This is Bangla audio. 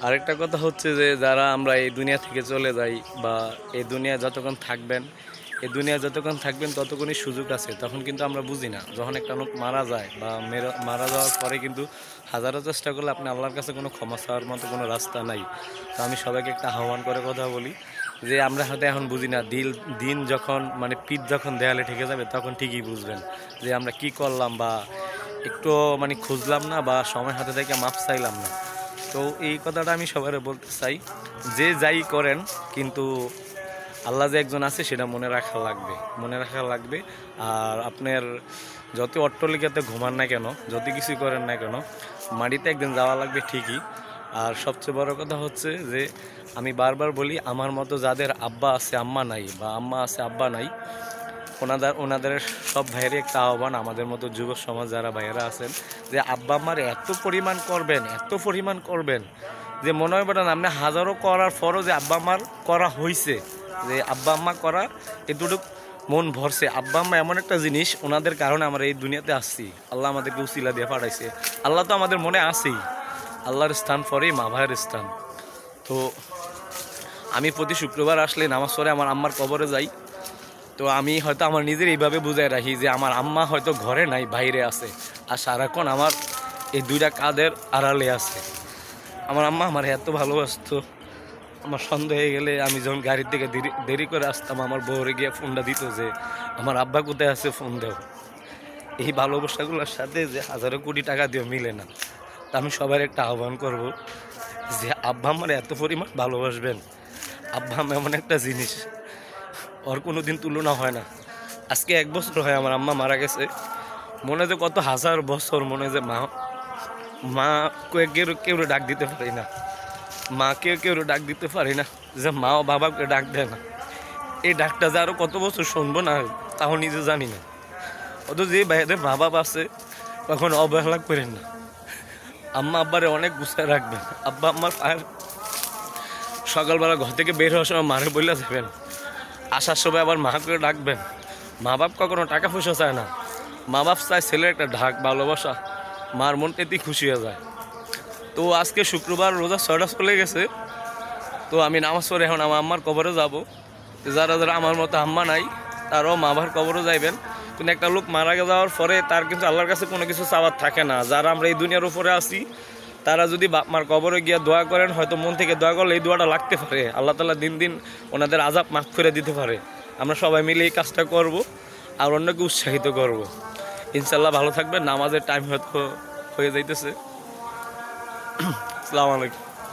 আরেকটা কথা হচ্ছে যে যারা আমরা এই দুনিয়া থেকে চলে যাই বা এই দুনিয়া যতক্ষণ থাকবেন, এই দুনিয়া যতক্ষণ থাকবেন ততক্ষণই সুযোগ আছে। তখন কিন্তু আমরা বুঝি না, যখন একটা লোক মারা যায় বা মারা যাওয়ার পরে কিন্তু হাজারো চেষ্টা করলে আপনি আল্লাহর কাছে কোনো ক্ষমা চাওয়ার মতো কোনো রাস্তা নাই। তো আমি সবাইকে একটা আহ্বান করে কথা বলি যে আমরা হয়তো এখন বুঝি না, দিন যখন মানে পিঠ যখন দেয়ালে ঠেকে যাবে তখন ঠিকই বুঝবেন যে আমরা কি করলাম বা একটু মানে খুঁজলাম না বা সময় হাতে থেকে মাপ চাইলাম না। তো এই কথাটা আমি সবার বলতে চাই যে যাই করেন কিন্তু আল্লাহ যে একজন আছে সেটা মনে রাখা লাগবে, মনে রাখা লাগবে। আর আপনার যত অট্টালিকাতে ঘুমান না কেন, যত কিছু করেন না কেন, মাটিতে একদিন যাওয়া লাগবে ঠিকই। আর সবচেয়ে বড় কথা হচ্ছে যে আমি বারবার বলি, আমার মতো যাদের আব্বা আছে আম্মা নাই বা আম্মা আছে আব্বা নাই, ওনাদের সব ভাইয়েরই একটা আহ্বান, আমাদের মতো যুব সমাজ যারা ভাইয়েরা আছেন, যে আব্বা আম্মার এত পরিমাণ করবেন, এত পরিমাণ করবেন যে মনে হয় বেটান আপনি হাজারো করার পরও যে আব্বা আম্মার করা হয়েছে, যে আব্বা আম্মা করা এতটুকু মন ভরছে। আব্বা আম্মা এমন একটা জিনিস, ওনাদের কারণে আমরা এই দুনিয়াতে আসছি, আল্লাহ আমাদেরকে উসিলা দিয়ে পাঠাইছে। আল্লাহ তো আমাদের মনে আছেই, আল্লাহর স্থান পরেই মা ভাইয়ের স্থান। তো আমি প্রতি শুক্রবার আসলে নামাজ পড়ে আমার আম্মার কবরে যাই। তো আমি হয়তো আমার নিজের এইভাবে বুঝাই রাখি যে আমার আম্মা হয়তো ঘরে নাই, বাইরে আছে, আর সারাক্ষণ আমার এই দুইটা কাঁধের আড়ালে আছে। আমার আম্মা আমার এত ভালোবাসতো, আমার সন্দেহ হয়ে গেলে আমি যখন গাড়ির থেকে দেরি করে আসতাম, আমার বউরে গিয়ে ফোনটা দিত যে আমার আব্বা কোথায় আছে, ফোন দেও। এই ভালোবাসাগুলোর সাথে যে হাজারো কোটি টাকা দিয়েও মিলে না। তা আমি সবার একটা আহ্বান করব যে আব্বা আমার এত পরিমাণ ভালোবাসবেন। আব্বা আম্মা এমন একটা জিনিস, ওর কোনো দিন তুলনা হয় না। আজকে 1 বছর হয় আমার আম্মা মারা গেছে, মনে যে কত হাজার বছর, মনে যে মা কেউ ডাক দিতে পারি না, মাকে কেউ ডাক দিতে পারি না, যে মা ও বাবাকে ডাক দেয় না। এই ডাকটা যে আরও কত বছর শুনবো না তাও নিজে জানি না। অত যে বাইরে মা বাবা আছে কখনো অবহেলা করেন না। আম্মা আব্বারে অনেক গুছায় রাখবেন। আব্বা আম্মার পায়ের সকালবেলা ঘর থেকে বের হওয়ার সময় মারে বইলা যাবেন, আসার সময় আবার মাকে ডাকবেন। মা বাপ কখনো টাকা পয়সা চায় না, মা বাপ চায় ছেলের একটা ঢাক, ভালোবাসা। মার মন এতেই খুশি হয়ে যায়। তো আজকে শুক্রবার, রোজা 6টা চলে গেছে। তো আমি নামাজ পড়ে এখন আমার আম্মার কবরে যাব। যারা যারা আমার মতো আম্মা নাই তারাও মা বাবার কবরে যাইবেন। কিন্তু একটা লোক মারা যাওয়ার পরে তার কিন্তু আল্লাহর কাছে কোনো কিছু চাওয়ার থাকে না। যারা আমরা এই দুনিয়ার উপরে আছি তারা যদি বাপ মার কবরে গিয়ে দোয়া করেন, হয়তো মন থেকে দোয়া করলে এই দোয়াটা লাগতে পারে, আল্লাহ তাআলা দিন দিন ওনাদের আযাব মাফ করে দিতে পারে। আমরা সবাই মিলে এই কাজটা করব আর অন্যকে উৎসাহিত করব। ইনশাল্লাহ ভালো থাকবেন। নামাজের টাইম হয়তো হয়ে যাইতেছে। আসসালামু আলাইকুম।